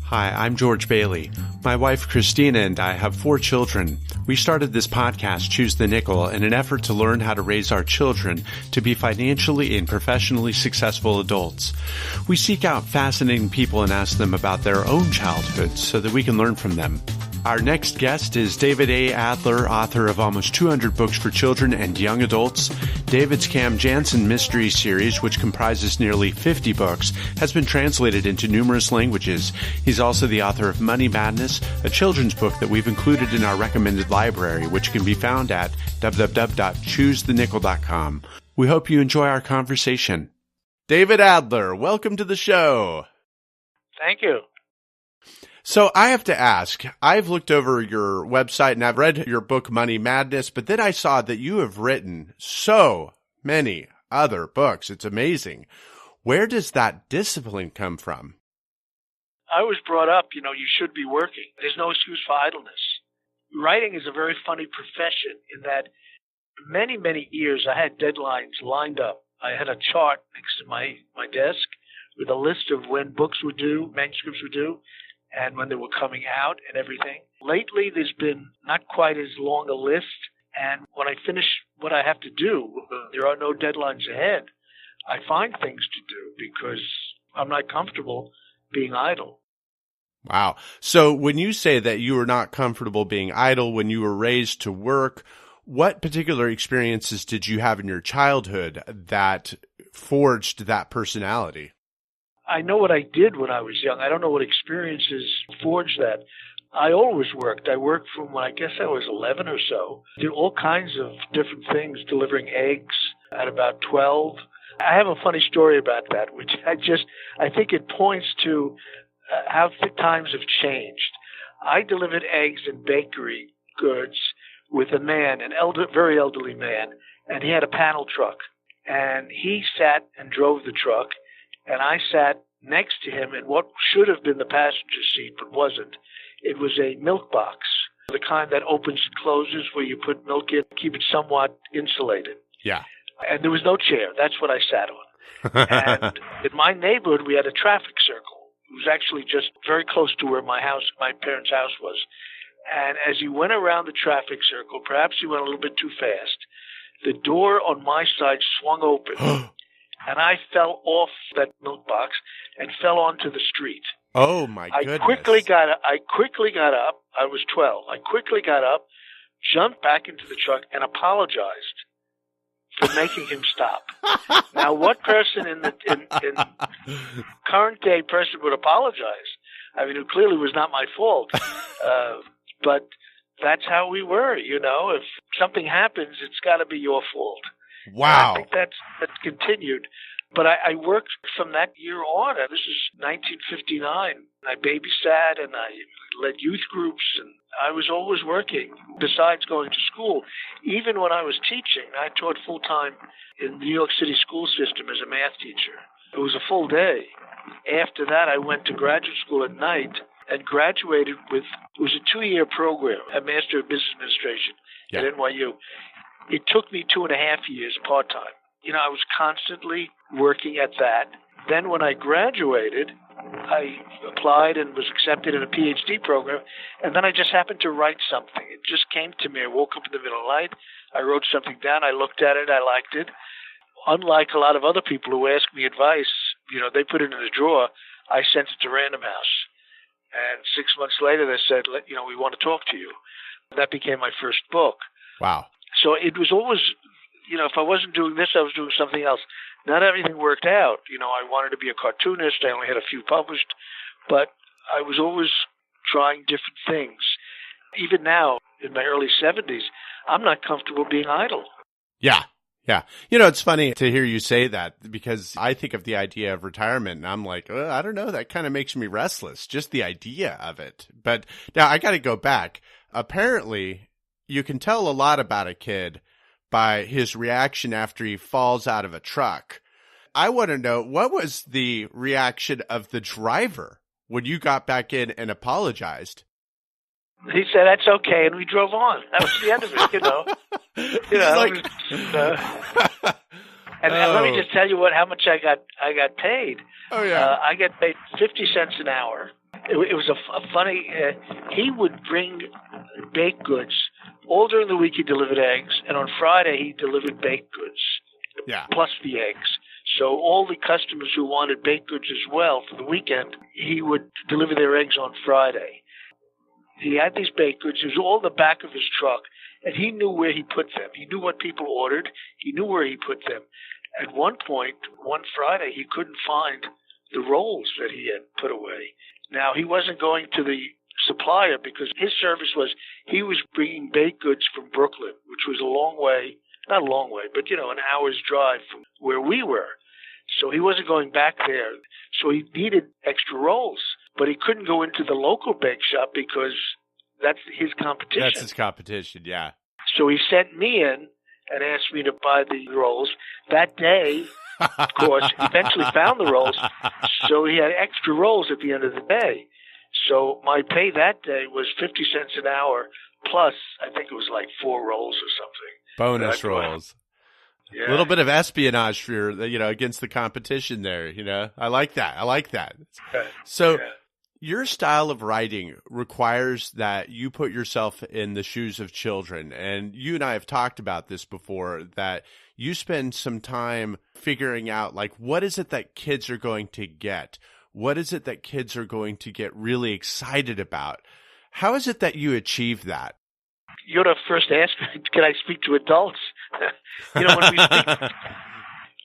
Hi, I'm George Bailey. My wife Christina and I have 4 children. We started this podcast, Choose the Nickel, in an effort to learn how to raise our children to be financially and professionally successful adults. We seek out fascinating people and ask them about their own childhoods so that we can learn from them. Our next guest is David A. Adler, author of almost 200 books for children and young adults. David's Cam Jansen Mystery Series, which comprises nearly 50 books, has been translated into numerous languages. He's also the author of Money Madness, a children's book that we've included in our recommended library, which can be found at www.choosethenickel.com. We hope you enjoy our conversation. David Adler, welcome to the show. Thank you. So I have to ask, I've looked over your website and I've read your book, Money Madness, but then I saw that you have written so many other books. It's amazing. Where does that discipline come from? I was brought up, you should be working. There's no excuse for idleness. Writing is a very funny profession in that many, many years I had deadlines lined up. I had a chart next to my desk with a list of when books were due, manuscripts were due, and when they were coming out and everything. Lately, there's been not quite as long a list, and when I finish what I have to do, there are no deadlines ahead. I find things to do because I'm not comfortable being idle. Wow. So when you say that you were not comfortable being idle when you were raised to work, what particular experiences did you have in your childhood that forged that personality? I know what I did when I was young. I don't know what experiences forged that. I always worked. I worked from when I guess I was 11 or so. Did all kinds of different things, delivering eggs at about 12. I have a funny story about that, which I think it points to how times have changed. I delivered eggs and bakery goods with a man, very elderly man, and he had a panel truck. And he sat and drove the truck. And I sat next to him in what should have been the passenger seat, but wasn't. It was a milk box, the kind that opens and closes where you put milk in, keep it somewhat insulated. Yeah. And there was no chair. That's what I sat on. And in my neighborhood, we had a traffic circle. It was actually just very close to where my parents' house was. And as you went around the traffic circle, perhaps you went a little bit too fast, the door on my side swung open. And I fell off that milk box and fell onto the street. Oh, my goodness. I quickly got up. I was 12. I quickly got up, jumped back into the truck, and apologized for making him stop. Now, what person in current day person would apologize? I mean, it clearly was not my fault. But that's how we were, If something happens, it's got to be your fault. Wow. I think that's continued. But I worked from that year on. This is 1959. I babysat and I led youth groups, and I was always working besides going to school. Even when I was teaching, I taught full-time in the New York City school system as a math teacher. It was a full day. After that, I went to graduate school at night and graduated it was a 2-year program, a Master of Business Administration at NYU. It took me 2.5 years part-time. I was constantly working at that. Then when I graduated, I applied and was accepted in a PhD program, and then I just happened to write something. It just came to me. I woke up in the middle of the night. I wrote something down. I looked at it. I liked it. Unlike a lot of other people who ask me advice, they put it in a drawer. I sent it to Random House. And 6 months later, they said, we want to talk to you. That became my first book. Wow. So it was always, if I wasn't doing this, I was doing something else. Not everything worked out. I wanted to be a cartoonist. I only had a few published. But I was always trying different things. Even now, in my early 70s, I'm not comfortable being idle. Yeah. Yeah. It's funny to hear you say that because I think of the idea of retirement and I'm like, I don't know, that kind of makes me restless, just the idea of it. But now I got to go back. Apparently, you can tell a lot about a kid by his reaction after he falls out of a truck. I want to know, what was the reaction of the driver when you got back in and apologized? He said, "That's okay," and we drove on. That was the end of it, And let me just tell you how much I got paid. Oh yeah, I get paid 50 cents an hour, It was a funny. He would bring baked goods. All during the week he delivered eggs, and on Friday he delivered baked goods, plus the eggs. So all the customers who wanted baked goods as well for the weekend, he would deliver their eggs on Friday. He had these baked goods. It was all in the back of his truck, and he knew where he put them. He knew what people ordered. He knew where he put them. At one point, one Friday, he couldn't find the rolls that he had put away. Now, he wasn't going to the supplier because his service was he was bringing baked goods from Brooklyn, which was a long way, not a long way, but, an hour's drive from where we were. So he wasn't going back there. So he needed extra rolls, but he couldn't go into the local bake shop because that's his competition. That's his competition, yeah. So he sent me in and asked me to buy the rolls. That day, of course, he eventually found the rolls, so he had extra rolls at the end of the day. So my pay that day was 50 cents an hour, plus I think it was like 4 rolls or something. Bonus rolls. Yeah. A little bit of espionage for against the competition there. I like that. So your style of writing requires that you put yourself in the shoes of children. And you and I have talked about this before, that you spend some time figuring out, what is it that kids are going to get? What is it that kids are going to get really excited about? How is it that you achieve that? You're the first to ask, can I speak to adults?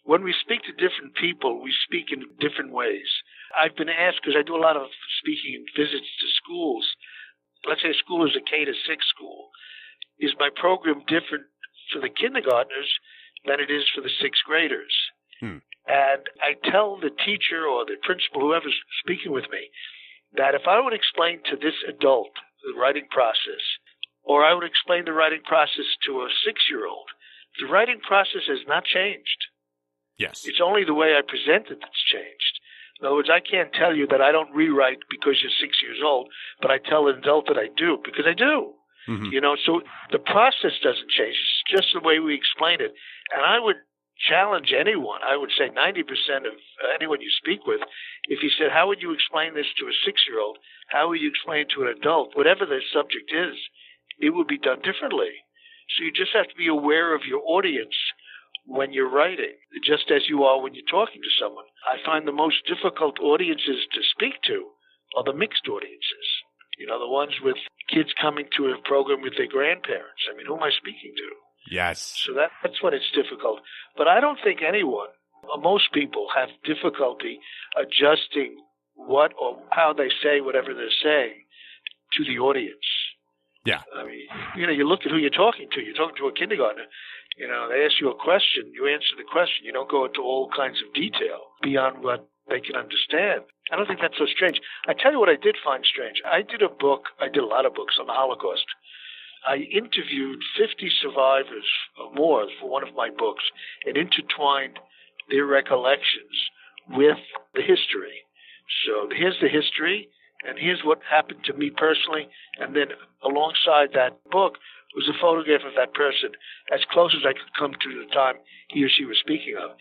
When we speak to different people, we speak in different ways. I've been asked, because I do a lot of speaking and visits to schools. Let's say a school is a K-6 school. Is my program different for the kindergartners than it is for the 6th graders? And I tell the teacher or the principal, whoever's speaking with me, that if I would explain to this adult the writing process, or I would explain the writing process to a 6-year-old, the writing process has not changed. Yes. It's only the way I present it that's changed. In other words, I can't tell you that I don't rewrite because you're 6 years old, but I tell an adult that I do because I do. Mm-hmm. So the process doesn't change. It's just the way we explain it. And I would challenge anyone, I would say 90% of anyone you speak with, if you said, how would you explain this to a 6-year-old? How would you explain it to an adult? Whatever the subject is, it would be done differently. So you just have to be aware of your audience when you're writing, just as you are when you're talking to someone. I find the most difficult audiences to speak to are the mixed audiences. The ones with kids coming to a program with their grandparents. I mean, who am I speaking to? Yes. So that's when it's difficult. But I don't think anyone, or most people, have difficulty adjusting what or how they say whatever they're saying to the audience. Yeah. I mean, you look at who you're talking to. You're talking to a kindergartner. They ask you a question. You answer the question. You don't go into all kinds of detail beyond what they can understand. I don't think that's so strange. I tell you what I did find strange. I did a lot of books on the Holocaust. I interviewed 50 survivors or more for one of my books and intertwined their recollections with the history. So here's the history, and here's what happened to me personally, and then alongside that book was a photograph of that person as close as I could come to the time he or she was speaking of.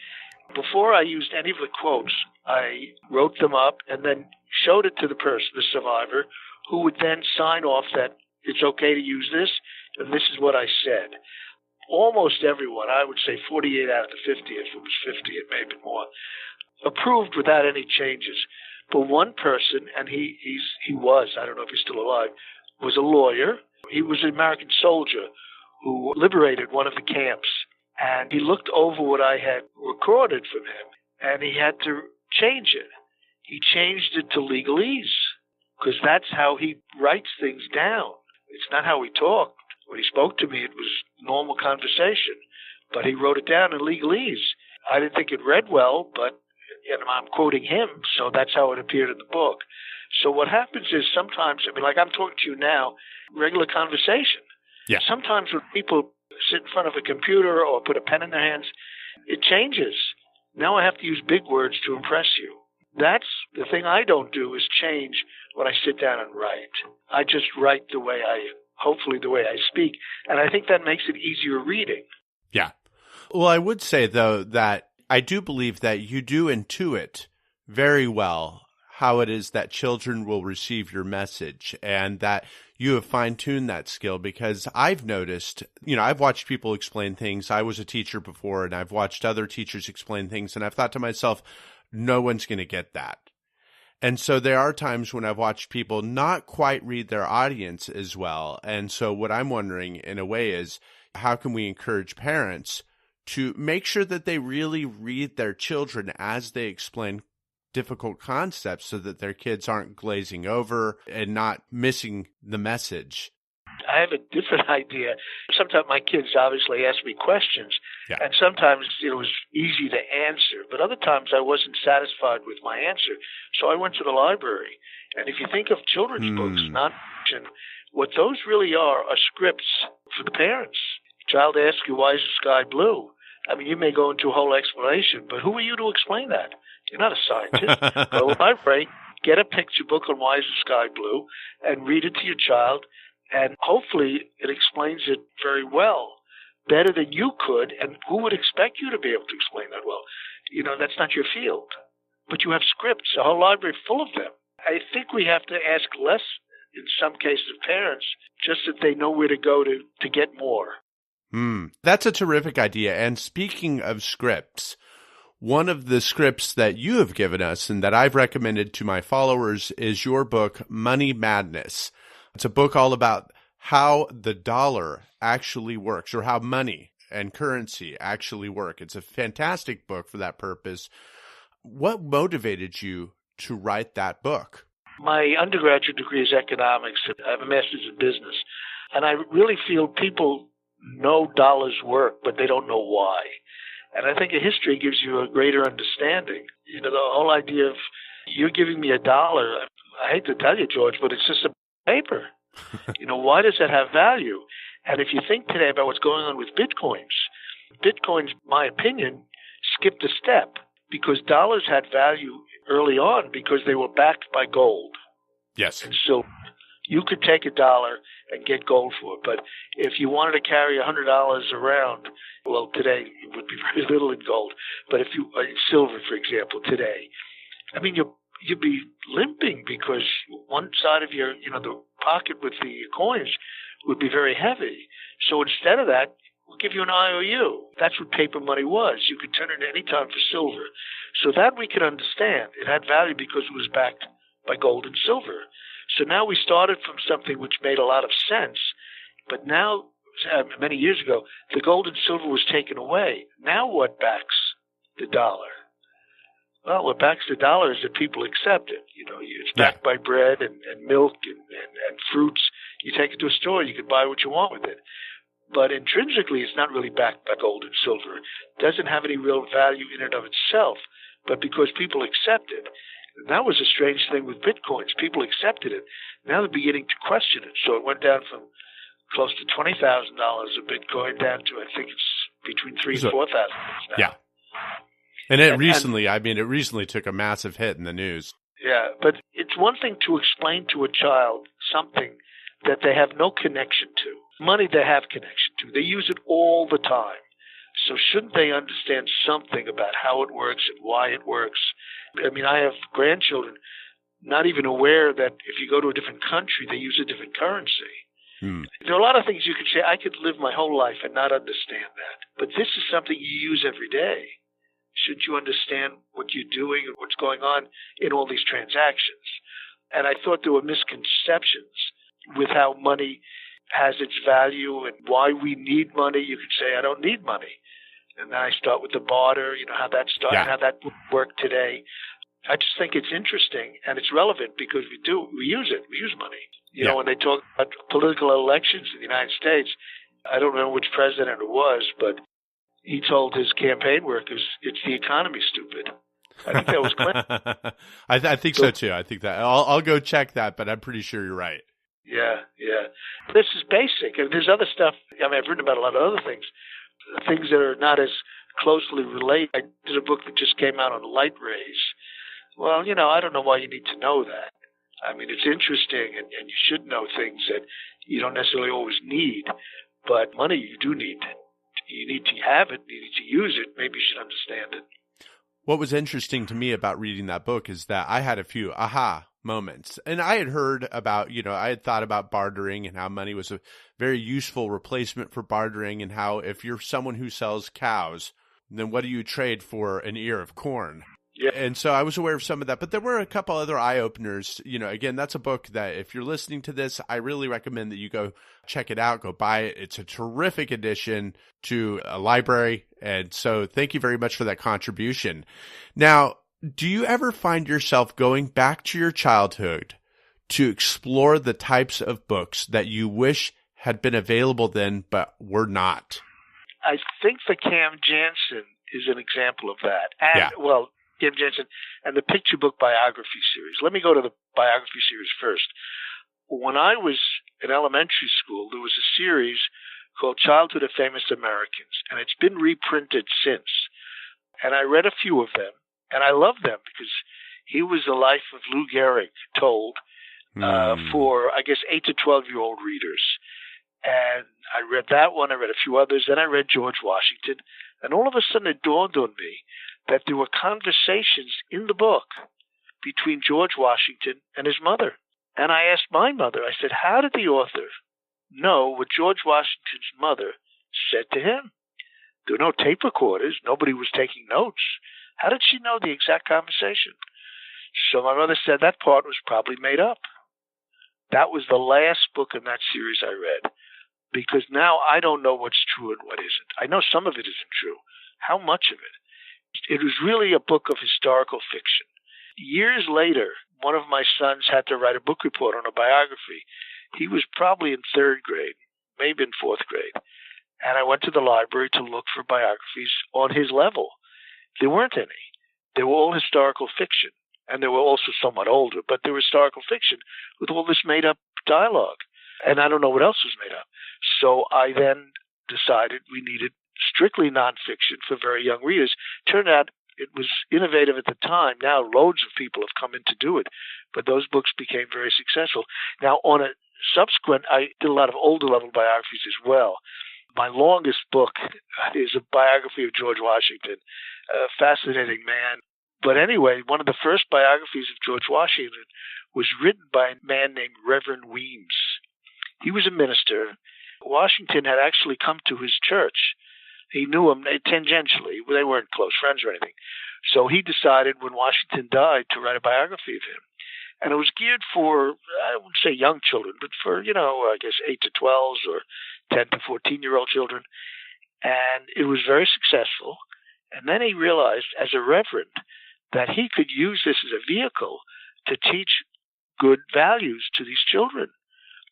Before I used any of the quotes, I wrote them up and then showed it to the person, the survivor, who would then sign off that it's okay to use this, and this is what I said. Almost everyone, I would say 48 out of the 50, if it was 50, it may have been more, approved without any changes. But one person, and he was, I don't know if he's still alive, was a lawyer. He was an American soldier who liberated one of the camps. And he looked over what I had recorded from him, and he had to change it. He changed it to legalese, because that's how he writes things down. It's not how he talked. When he spoke to me, it was normal conversation, but he wrote it down in legalese. I didn't think it read well, but I'm quoting him, so that's how it appeared in the book. So what happens is sometimes, like I'm talking to you now, regular conversation. Yeah. Sometimes when people sit in front of a computer or put a pen in their hands, it changes. Now I have to use big words to impress you. That's the thing I don't do, is change when I sit down and write. I just write hopefully the way I speak. And I think that makes it easier reading. Yeah. Well, I would say, though, that I do believe that you do intuit very well how it is that children will receive your message and that you have fine-tuned that skill, because I've noticed, I've watched people explain things. I was a teacher before, and I've watched other teachers explain things, and I've thought to myself, no one's going to get that. And so there are times when I've watched people not quite read their audience as well. And so what I'm wondering in a way is, how can we encourage parents to make sure that they really read their children as they explain difficult concepts so that their kids aren't glazing over and not missing the message? I have a different idea. Sometimes my kids obviously ask me questions, and sometimes it was easy to answer, but other times I wasn't satisfied with my answer. So I went to the library. And if you think of children's books, nonfiction, what those really are scripts for the parents. Child asks you, why is the sky blue? I mean, you may go into a whole explanation, but who are you to explain that? You're not a scientist. Go to the library, get a picture book on why is the sky blue, and read it to your child, and hopefully it explains it very well, better than you could, and who would expect you to be able to explain that well? That's not your field. But you have scripts, a whole library full of them. I think we have to ask less, in some cases, of parents, just that they know where to go to get more. That's a terrific idea. And speaking of scripts, one of the scripts that you have given us and that I've recommended to my followers is your book, Money Madness. It's a book all about how the dollar actually works, or how money and currency actually work. It's a fantastic book for that purpose. What motivated you to write that book? My undergraduate degree is economics. I have a master's in business. And I really feel people know dollars work, but they don't know why. And I think a history gives you a greater understanding. The whole idea of you're giving me $1, I hate to tell you, George, but it's just a paper. Why does that have value? And if you think today about what's going on with Bitcoins, my opinion, skipped a step, because dollars had value early on because they were backed by gold. Yes. And silver. You could take $1 and get gold for it. But if you wanted to carry $100 around, well, today it would be very little in gold. But if you in silver, for example, today, I mean, you'd be limping, because one side of your, the pocket with the coins would be very heavy. So instead of that, we'll give you an IOU. That's what paper money was. You could turn it any time for silver. So that we could understand. It had value because it was backed by gold and silver. So now we started from something which made a lot of sense, but now, many years ago, the gold and silver was taken away. Now what backs the dollar? Well, what backs the dollar is that people accept it. It's backed by bread and milk and fruits. You take it to a store, you can buy what you want with it. But intrinsically, it's not really backed by gold and silver. It doesn't have any real value in and of itself, but because people accept it. And that was a strange thing with Bitcoins. People accepted it. Now they're beginning to question it. So it went down from close to $20,000 a Bitcoin down to, I think it's between $3,000 and $4,000 now. Yeah. And it recently took a massive hit in the news. Yeah, but it's one thing to explain to a child something that they have no connection to. Money they have connection to. They use it all the time. So shouldn't they understand something about how it works and why it works? I mean, I have grandchildren not even aware that if you go to a different country, they use a different currency. There are a lot of things you could say, I could live my whole life and not understand that. But this is something you use every day. Shouldn't you understand what you're doing and what's going on in all these transactions? And I thought there were misconceptions with how money has its value and why we need money. You could say, I don't need money. And then I start with the barter, how that started, how that would work today. I just think it's interesting and it's relevant because we use it. We use money. When they talk about political elections in the United States, I don't know which president it was, but he told his campaign workers, it's the economy, stupid. I think that was Clinton. I think so too. I think that I'll go check that, but I'm pretty sure you're right. Yeah. This is basic. And there's other stuff. I mean, I've written about a lot of other things that are not as closely related. I did a book that just came out on light rays. Well, I don't know why you need to know that. I mean, it's interesting, and you should know things that you don't necessarily always need. But money you do need. You need to have it. You need to use it. Maybe you should understand it. What was interesting to me about reading that book is that I had a few aha moments. And I had heard about, I had thought about bartering and how money was a very useful replacement for bartering, and how if you're someone who sells cows, then what do you trade for an ear of corn? Yeah. And so I was aware of some of that, but there were a couple other eye-openers. Again, that's a book that if you're listening to this, I really recommend that you go check it out, go buy it. It's a terrific addition to a library. And so thank you very much for that contribution. Now, do you ever find yourself going back to your childhood to explore the types of books that you wish had been available then but were not? I think the Cam Jansen is an example of that. And, Cam Jansen and the picture book biography series. Let me go to the biography series first. When I was in elementary school, there was a series called Childhood of Famous Americans, and it's been reprinted since. And I read a few of them, and I loved them because he was the life of Lou Gehrig told for, I guess, 8 to 12-year-old readers. And I read that one. I read a few others. Then I read George Washington. And all of a sudden it dawned on me that there were conversations in the book between George Washington and his mother. And I asked my mother, I said, how did the author know what George Washington's mother said to him? There were no tape recorders. Nobody was taking notes. How did she know the exact conversation? So my mother said that part was probably made up. That was the last book in that series I read, because now I don't know what's true and what isn't. I know some of it isn't true. How much of it? It was really a book of historical fiction. Years later, one of my sons had to write a book report on a biography. He was probably in 3rd grade, maybe in 4th grade. And I went to the library to look for biographies on his level. There weren't any. They were all historical fiction. And they were also somewhat older, but they were historical fiction with all this made-up dialogue. And I don't know what else was made up. So I then decided we needed strictly nonfiction for very young readers. Turned out it was innovative at the time. Now loads of people have come in to do it, but those books became very successful. Now on a subsequent, I did a lot of older level biographies as well. My longest book is a biography of George Washington, a fascinating man. But anyway, one of the first biographies of George Washington was written by a man named Reverend Weems. He was a minister. Washington had actually come to his church. He knew him tangentially. They weren't close friends or anything. So he decided when Washington died to write a biography of him. And it was geared for, I wouldn't say young children, but for, I guess 8 to 12s or 10 to 14-year-old children. And it was very successful. And then he realized as a reverend that he could use this as a vehicle to teach good values to these children.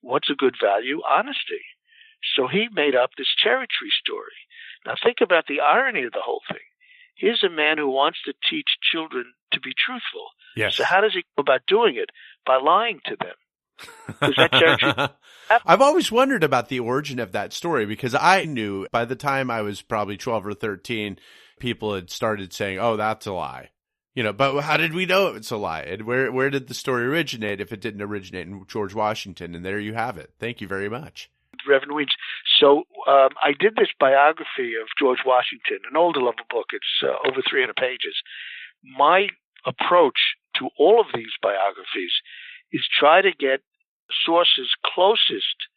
What's a good value? Honesty. So he made up this cherry tree story. Now think about the irony of the whole thing. Here's a man who wants to teach children to be truthful. Yes. So how does he go about doing it? By lying to them. Is that cherry tree? I've always wondered about the origin of that story, because I knew by the time I was probably 12 or 13, people had started saying, oh, that's a lie. But how did we know it's a lie? And where did the story originate if it didn't originate in George Washington? And there you have it. Thank you very much. Reverend Weems. So I did this biography of George Washington, an older level book. It's over 300 pages. My approach to all of these biographies is try to get sources closest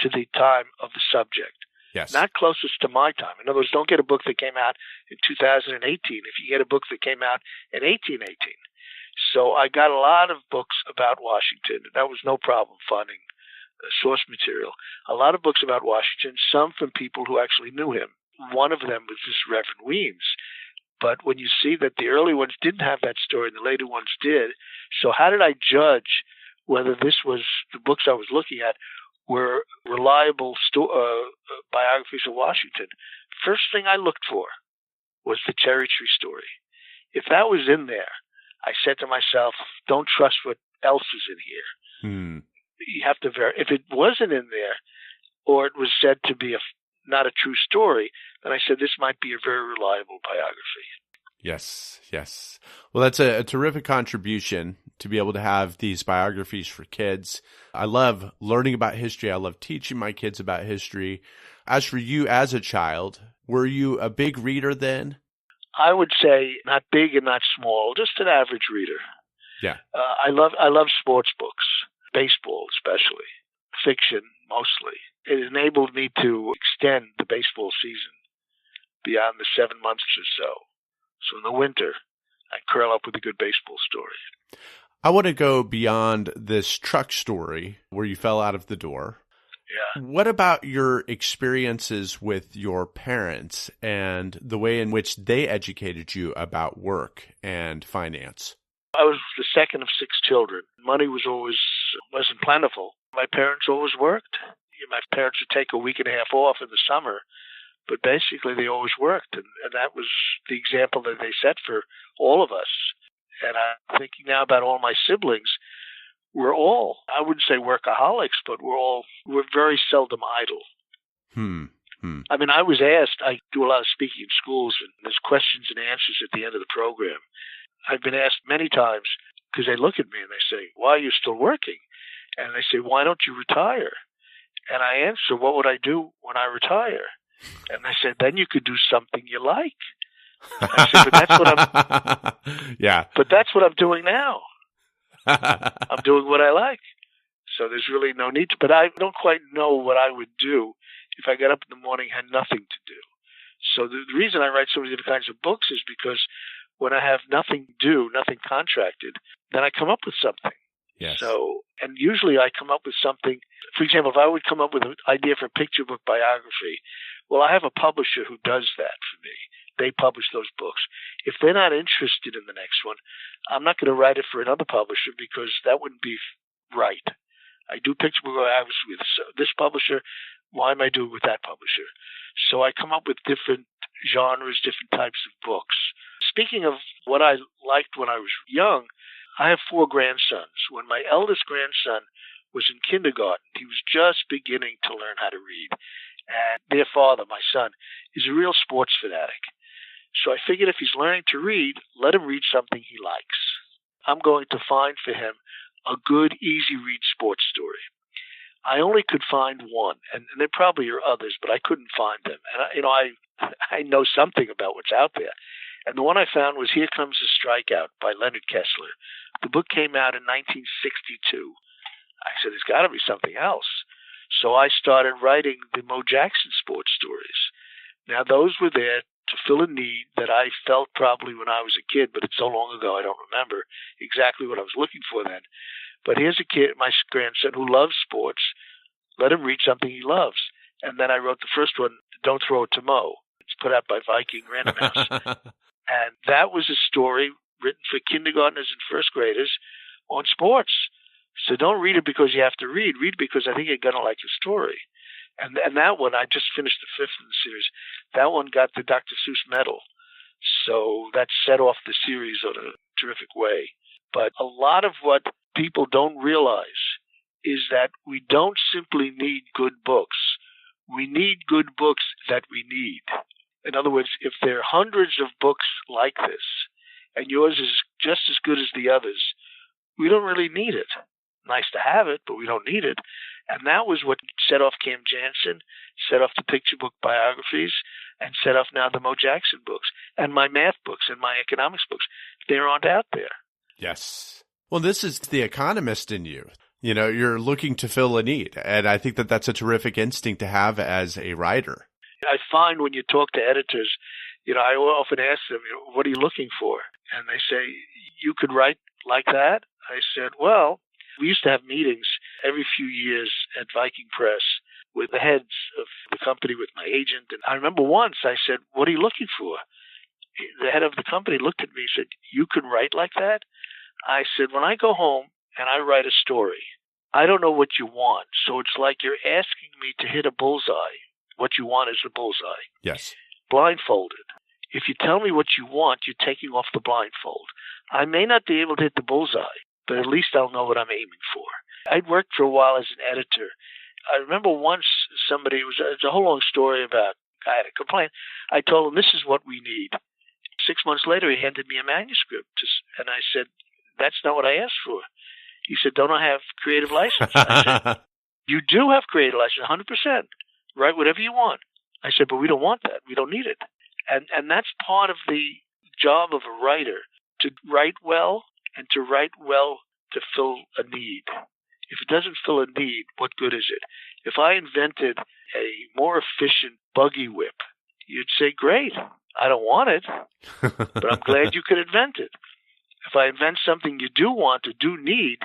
to the time of the subject. Yes. Not closest to my time. In other words, don't get a book that came out in 2018 if you get a book that came out in 1818. So I got a lot of books about Washington. That was no problem finding source material. A lot of books about Washington, some from people who actually knew him. One of them was this Reverend Weems. But when you see that the early ones didn't have that story and the later ones did, so how did I judge whether this was the books I was looking at were reliable biographies of Washington? First thing I looked for was the cherry tree story. If that was in there, I said to myself, don't trust what else is in here. You have to verify. If it wasn't in there, or it was said to be not a true story, then I said this might be a very reliable biography. Yes, yes. Well, that's a terrific contribution to be able to have these biographies for kids. I love learning about history. I love teaching my kids about history. As for you as a child, were you a big reader then? I would say not big and not small, just an average reader. Yeah. I love sports books, baseball especially, fiction mostly. It enabled me to extend the baseball season beyond the 7 months or so. So in the winter, I curl up with a good baseball story. I want to go beyond this truck story where you fell out of the door. Yeah. What about your experiences with your parents and the way in which they educated you about work and finance? I was the second of 6 children. Money wasn't plentiful. My parents always worked. My parents would take a week and a half off in the summer, but basically they always worked, and that was the example that they set for all of us. And I'm thinking now about all my siblings. We're all, I wouldn't say workaholics, but we're very seldom idle. I mean, I was asked, I do a lot of speaking in schools, and there's questions and answers at the end of the program. I've been asked many times, because they look at me and they say, why are you still working? And they say, why don't you retire? And I answer, what would I do when I retire? And they said, then you could do something you like. I said, but that's what But that's what I'm doing now. I'm doing what I like. So there's really no need to. But I don't quite know what I would do if I got up in the morning and had nothing to do. So the reason I write so many different kinds of books is because when I have nothing to do, nothing contracted, then I come up with something. Yes. So, and usually I come up with something. For example, if I would come up with an idea for a picture book biography, well, I have a publisher who does that for me. They publish those books. If they're not interested in the next one, I'm not going to write it for another publisher because that wouldn't be right. I do picture book biography with this publisher. Why am I doing it with that publisher? So I come up with different genres, different types of books. Speaking of what I liked when I was young, I have 4 grandsons. When my eldest grandson was in kindergarten, he was just beginning to learn how to read. And their father, my son, is a real sports fanatic. So I figured if he's learning to read, let him read something he likes. I'm going to find for him a good, easy-read sports story. I only could find one, and there probably are others, but I couldn't find them. And I know something about what's out there. And the one I found was Here Comes the Strikeout by Leonard Kessler. The book came out in 1962. I said, there's got to be something else. So I started writing the Mo Jackson sports stories. Now, those were there to fill a need that I felt probably when I was a kid, but it's so long ago I don't remember exactly what I was looking for then. But here's a kid, my grandson, who loves sports. Let him read something he loves. And then I wrote the first one, Don't Throw It to Mo. It's put out by Viking Random House. And that was a story written for kindergartners and first graders on sports. So don't read it because you have to read. Read because I think you're going to like the story. And that one, I just finished the 5th in the series. That one got the Dr. Seuss medal. So that set off the series in a terrific way. But a lot of what people don't realize is that we don't simply need good books. We need good books that we need. In other words, if there are hundreds of books like this, and yours is just as good as the others, we don't really need it. Nice to have it, but we don't need it. And that was what set off Cam Jansen, set off the picture book biographies, and set off now the Mo Jackson books, and my math books and my economics books. They aren't out there. Yes. Well, this is the economist in you. You know, you're looking to fill a need. And I think that that's a terrific instinct to have as a writer. I find when you talk to editors, I often ask them, what are you looking for? And they say, you could write like that? I said, well, we used to have meetings every few years at Viking Press with the heads of the company, with my agent. And I remember once I said, what are you looking for? The head of the company looked at me and said, you can write like that? I said, when I go home and I write a story, I don't know what you want. So it's like you're asking me to hit a bullseye. What you want is a bullseye. Yes. Blindfolded. If you tell me what you want, you're taking off the blindfold. I may not be able to hit the bullseye, but at least I'll know what I'm aiming for. I'd worked for a while as an editor. I remember once somebody, it's a whole long story about, I had a complaint. I told him, this is what we need. 6 months later, he handed me a manuscript, and I said, that's not what I asked for. He said, don't I have creative license? I said, you do have creative license, 100%. Write whatever you want. I said, but we don't want that. We don't need it. And that's part of the job of a writer to write well and to write well to fill a need. If it doesn't fill a need, what good is it? If I invented a more efficient buggy whip, you'd say, great, I don't want it, but I'm glad you could invent it. If I invent something you do want or do need,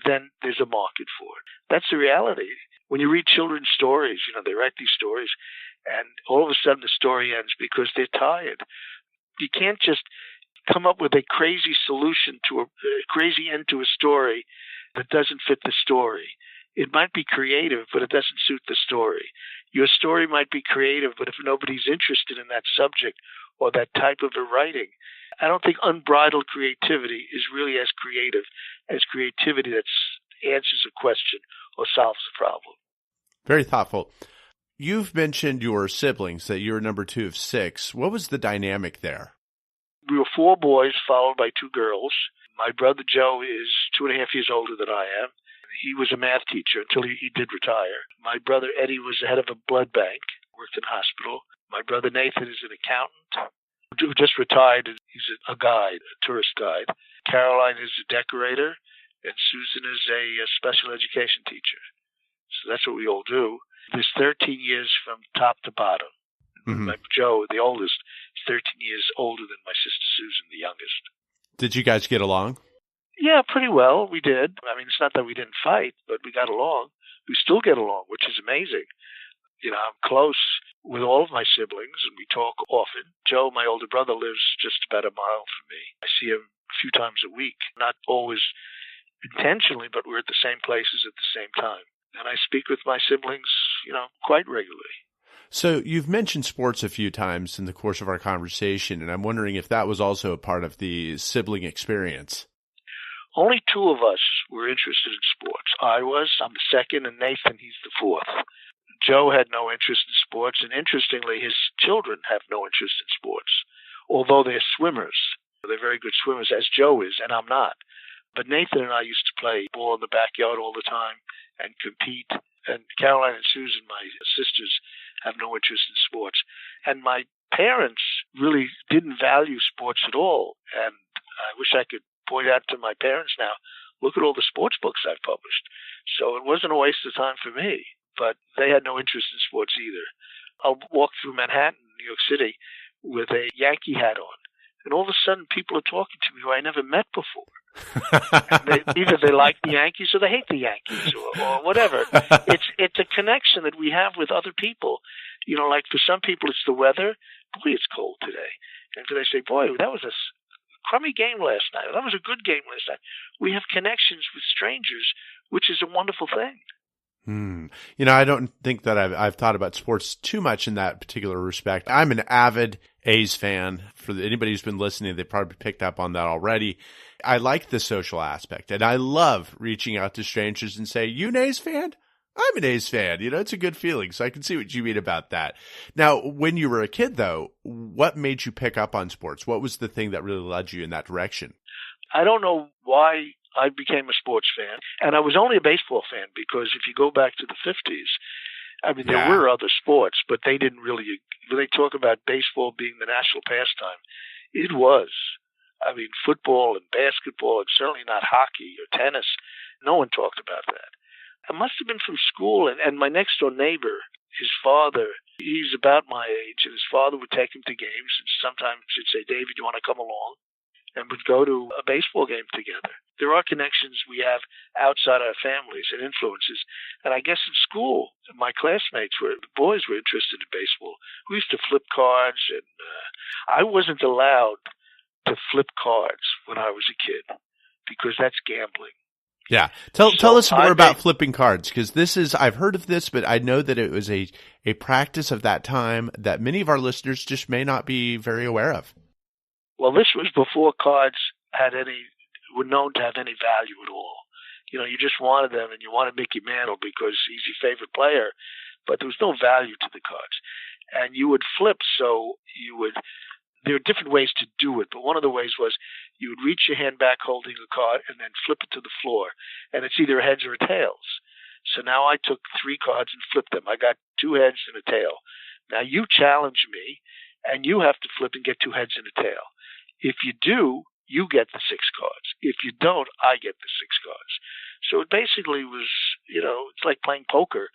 then there's a market for it. That's the reality. When you read children's stories, they write these stories, and all of a sudden the story ends because they're tired. You can't just come up with a crazy solution to a crazy end to a story that doesn't fit the story. It might be creative, but it doesn't suit the story. Your story might be creative, but if nobody's interested in that subject or that type of a writing, I don't think unbridled creativity is really as creative as creativity that answers a question or solves a problem. Very thoughtful. You've mentioned your siblings, that you're number 2 of 6. What was the dynamic there? We were 4 boys followed by 2 girls. My brother Joe is 2.5 years older than I am. He was a math teacher until he did retire. My brother Eddie was the head of a blood bank, worked in a hospital. My brother Nathan is an accountant who just retired. He's a guide, a tourist guide. Caroline is a decorator, and Susan is a special education teacher. So that's what we all do. There's 13 years from top to bottom. Mm-hmm. My Joe, the oldest, is 13 years older than my sister Susan, the youngest. Did you guys get along? Yeah, pretty well. We did. I mean, it's not that we didn't fight, but we got along. We still get along, which is amazing. I'm close with all of my siblings, and we talk often. Joe, my older brother, lives just about a mile from me. I see him a few times a week, not always intentionally, but we're at the same places at the same time. And I speak with my siblings, quite regularly. So you've mentioned sports a few times in the course of our conversation, and I'm wondering if that was also a part of the sibling experience. Only 2 of us were interested in sports. I'm the second, and Nathan, he's the 4th. Joe had no interest in sports, and interestingly, his children have no interest in sports, although they're swimmers. They're very good swimmers, as Joe is, and I'm not. But Nathan and I used to play ball in the backyard all the time and compete. And Caroline and Susan, my sisters, have no interest in sports. And my parents really didn't value sports at all. And I wish I could point out to my parents now, look at all the sports books I've published. So it wasn't a waste of time for me, but they had no interest in sports either. I'll walk through Manhattan, New York City, with a Yankee hat on. And all of a sudden, people are talking to me who I never met before. Either they like the Yankees or they hate the Yankees or whatever. It's a connection that we have with other people. Like for some people, it's the weather. Boy, it's cold today. And they say, boy, that was a crummy game last night. That was a good game last night. We have connections with strangers, which is a wonderful thing. I don't think that I've thought about sports too much in that particular respect. I'm an avid A's fan. For anybody who's been listening, they probably picked up on that already. I like the social aspect, and I love reaching out to strangers and say, "You an A's fan? I'm an A's fan." It's a good feeling, so I can see what you mean about that. Now, when you were a kid, though, what made you pick up on sports? What was the thing that really led you in that direction? I don't know why I became a sports fan, and I was only a baseball fan because if you go back to the 50s, there were other sports, but they didn't really, when they talk about baseball being the national pastime, it was. Football and basketball, and certainly not hockey or tennis. No one talked about that. It must have been from school, and my next door neighbor, his father, he's about my age, and his father would take him to games, and sometimes he'd say, David, you want to come along? And would go to a baseball game together. There are connections we have outside our families and influences. And I guess in school, my classmates the boys were interested in baseball. We used to flip cards, and I wasn't allowed to flip cards when I was a kid because that's gambling. Yeah. Tell us more about flipping cards, because I've heard of this, but I know that it was a practice of that time that many of our listeners just may not be very aware of. Well, this was before cards were known to have any value at all. You just wanted them, and you wanted Mickey Mantle because he's your favorite player, but there was no value to the cards. And you would flip, there are different ways to do it, but one of the ways was you would reach your hand back holding a card and then flip it to the floor, and it's either heads or tails. So now I took 3 cards and flipped them. I got 2 heads and a tail. Now you challenge me, and you have to flip and get 2 heads and a tail. If you do, you get the 6 cards. If you don't, I get the 6 cards. So it basically was, it's like playing poker.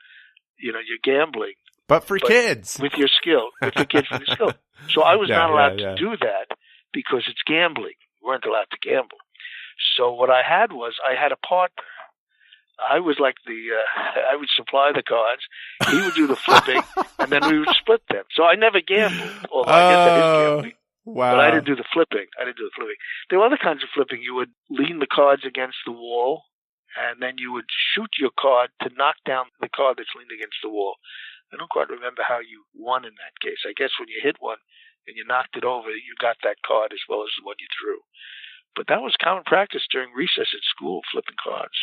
You're gambling. But for kids. With your skill. With your kids with your skill. So I was not allowed to do that because it's gambling. We weren't allowed to gamble. So what I had was I had a partner. I was like I would supply the cards. He would do the flipping, and then we would split them. So I never gambled, although I guess that is gambling. Wow. But I didn't do the flipping. There were other kinds of flipping. You would lean the cards against the wall, and then you would shoot your card to knock down the card that's leaned against the wall. I don't quite remember how you won in that case. I guess when you hit one and you knocked it over, you got that card as well as the one you threw. But that was common practice during recess at school, flipping cards.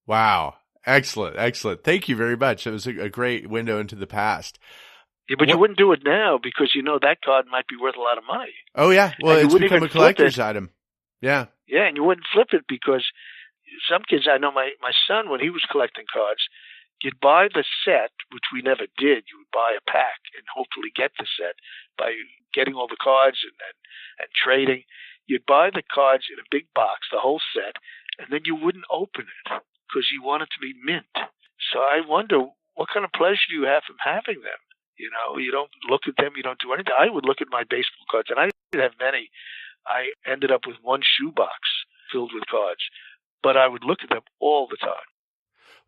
Wow. Excellent. Thank you very much. It was a great window into the past. Yeah, but you wouldn't do it now because that card might be worth a lot of money. Oh, yeah. Well, it's become a collector's item. Yeah. Yeah, and you wouldn't flip it because some kids, I know my son, when he was collecting cards, you'd buy the set, which we never did. You would buy a pack and hopefully get the set by getting all the cards and trading. You'd buy the cards in a big box, the whole set, and then you wouldn't open it because you want it to be mint. So I wonder, what kind of pleasure do you have from having them? You don't look at them, you don't do anything. I would look at my baseball cards, and I didn't have many. I ended up with one shoebox filled with cards, but I would look at them all the time.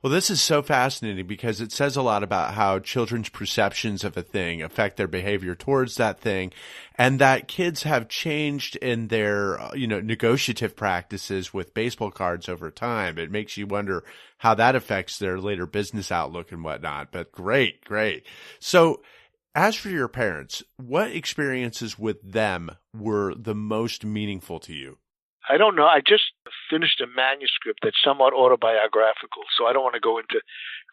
Well, this is so fascinating because it says a lot about how children's perceptions of a thing affect their behavior towards that thing, and that kids have changed in their, negotiative practices with baseball cards over time. It makes you wonder how that affects their later business outlook and whatnot. But great. So as for your parents, what experiences with them were the most meaningful to you? I don't know. I just finished a manuscript that's somewhat autobiographical, so I don't want to go into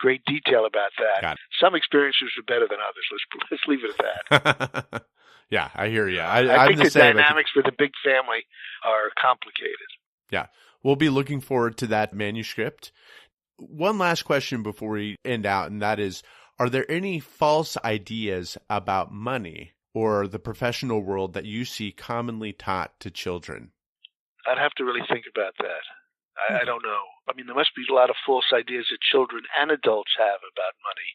great detail about that. Some experiences are better than others. Let's leave it at that. Yeah, I hear you. I think the dynamics with a big family are complicated. Yeah, we'll be looking forward to that manuscript. One last question before we end out, and that is, are there any false ideas about money or the professional world that you see commonly taught to children? I'd have to really think about that. I don't know. I mean, there must be a lot of false ideas that children and adults have about money,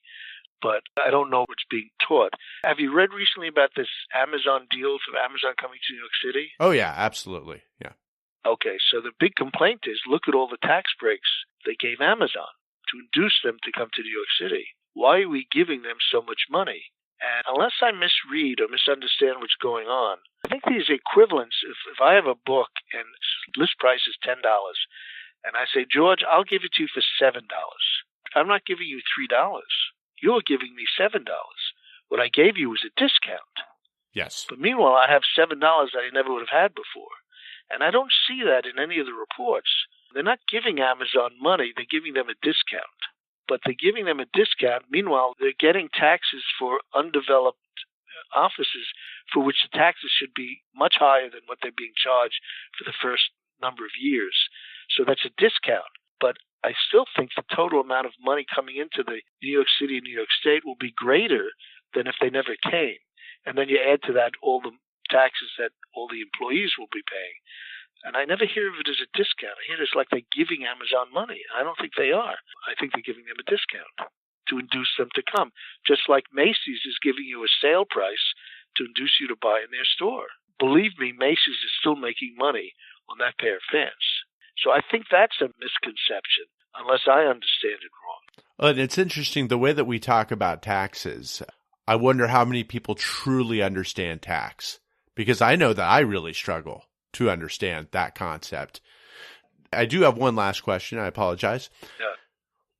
but I don't know what's being taught. Have you read recently about this Amazon deal of Amazon coming to New York City? Oh, yeah, absolutely. Yeah. Okay, so the big complaint is, look at all the tax breaks they gave Amazon to induce them to come to New York City. Why are we giving them so much money? And unless I misread or misunderstand what's going on, I think these equivalents, if I have a book and list price is $10, and I say, George, I'll give it to you for $7. I'm not giving you $3. You're giving me $7. What I gave you was a discount. Yes. But meanwhile, I have $7 that I never would have had before. And I don't see that in any of the reports. They're not giving Amazon money. They're giving them a discount. But they're giving them a discount. Meanwhile, they're getting taxes for undeveloped offices for which the taxes should be much higher than what they're being charged for the first number of years. So that's a discount. But I still think the total amount of money coming into the New York City and New York State will be greater than if they never came. And then you add to that all the taxes that all the employees will be paying. And I never hear of it as a discount. I hear it as like they're giving Amazon money. I don't think they are. I think they're giving them a discount to induce them to come. Just like Macy's is giving you a sale price to induce you to buy in their store. Believe me, Macy's is still making money on that pair of pants. So I think that's a misconception, unless I understand it wrong. And it's interesting, the way that we talk about taxes, I wonder how many people truly understand tax. Because I know that I really struggle to understand that concept. I do have one last question. I apologize. Yeah.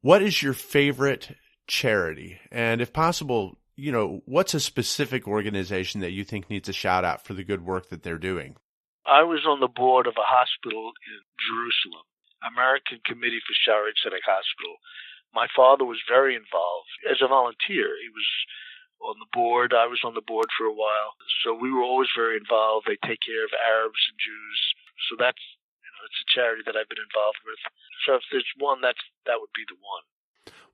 What is your favorite charity? And if possible, what's a specific organization that you think needs a shout out for the good work that they're doing? I was on the board of a hospital in Jerusalem, American Committee for Shaare Zedek Hospital. My father was very involved as a volunteer. He was on the board. I was on the board for a while. So we were always very involved. They take care of Arabs and Jews. So that's, it's a charity that I've been involved with. So if there's one, that would be the one.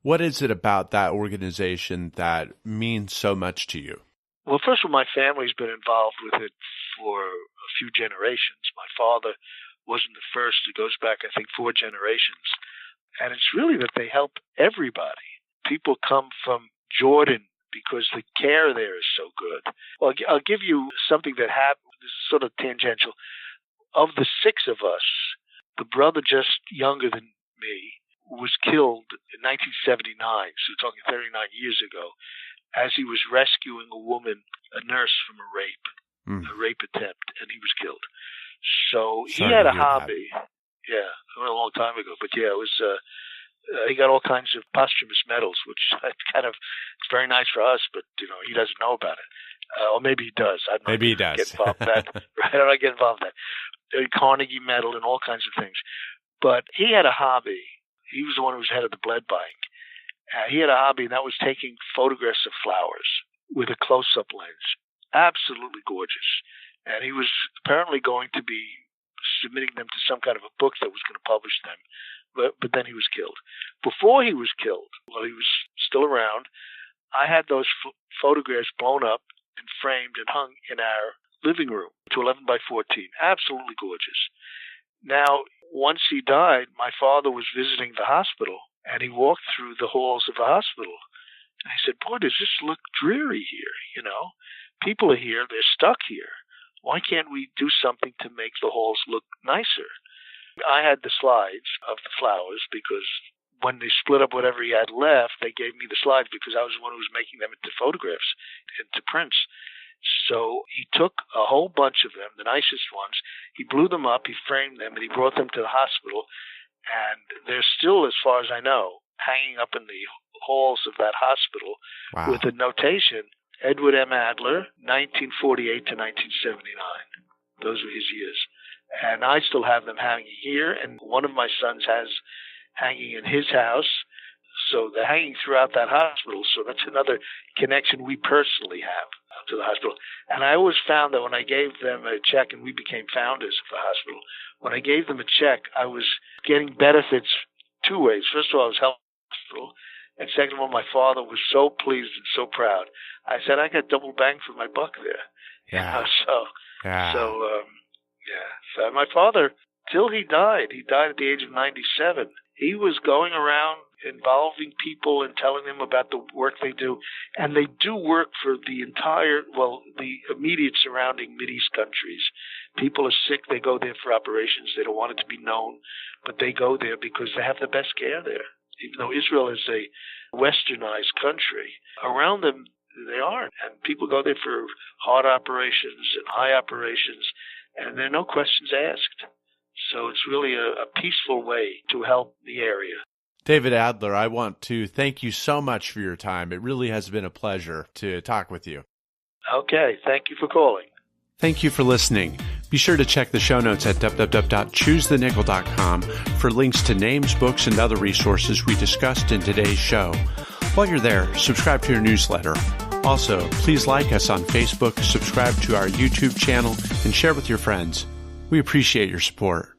What is it about that organization that means so much to you? Well, first of all, my family's been involved with it for a a few generations. My father wasn't the first. It goes back, I think, 4 generations. And it's really that they help everybody. People come from Jordan because the care there is so good. Well, I'll give you something that happened. This is sort of tangential. Of the 6 of us, the brother just younger than me was killed in 1979, so we're talking 39 years ago, as he was rescuing a woman, a nurse, from a rape attempt, and he was killed. So he had a hobby. Yeah, a long time ago. But yeah, it was. He got all kinds of posthumous medals, which it's very nice for us, but he doesn't know about it. Or maybe he does. Maybe he does. Get involved in that. Right? I'm not getting involved in that. The Carnegie Medal and all kinds of things. But he had a hobby. He was the one who was head of the blood bank. He had a hobby, and that was taking photographs of flowers with a close-up lens. Absolutely gorgeous. And he was apparently going to be submitting them to some kind of a book that was going to publish them. But then he was killed. Before he was killed, while he was still around, I had those photographs blown up and framed and hung in our living room to 11 by 14. Absolutely gorgeous. Now, once he died, my father was visiting the hospital, and he walked through the halls of the hospital. And I said, boy, does this look dreary here, People are here. They're stuck here. Why can't we do something to make the halls look nicer? I had the slides of the flowers because when they split up whatever he had left, they gave me the slides because I was the one who was making them into photographs, into prints. So he took a whole bunch of them, the nicest ones, he blew them up, he framed them, and he brought them to the hospital. And they're still, as far as I know, hanging up in the halls of that hospital with a notation, Edward M. Adler, 1948 to 1979. Those were his years. And I still have them hanging here, and one of my sons has hanging in his house. So they're hanging throughout that hospital. So that's another connection we personally have to the hospital. And I always found that when I gave them a check, and we became founders of the hospital, when I gave them a check, I was getting benefits 2 ways. First of all, I was helping the hospital. And second of all, my father was so pleased and so proud. I said, I got double bang for my buck there. Yeah. So my father, till he died at the age of 97, he was going around involving people and telling them about the work they do. And they do work for the immediate surrounding Mideast countries. People are sick, they go there for operations. They don't want it to be known, but they go there because they have the best care there. Even though Israel is a westernized country, around them they aren't. And people go there for heart operations and eye operations, and there are no questions asked. So it's really a peaceful way to help the area. David Adler, I want to thank you so much for your time. It really has been a pleasure to talk with you. Okay, thank you for calling. Thank you for listening. Be sure to check the show notes at www.choosethenickel.com for links to names, books, and other resources we discussed in today's show. While you're there, subscribe to your newsletter. Also, please like us on Facebook, subscribe to our YouTube channel, and share with your friends. We appreciate your support.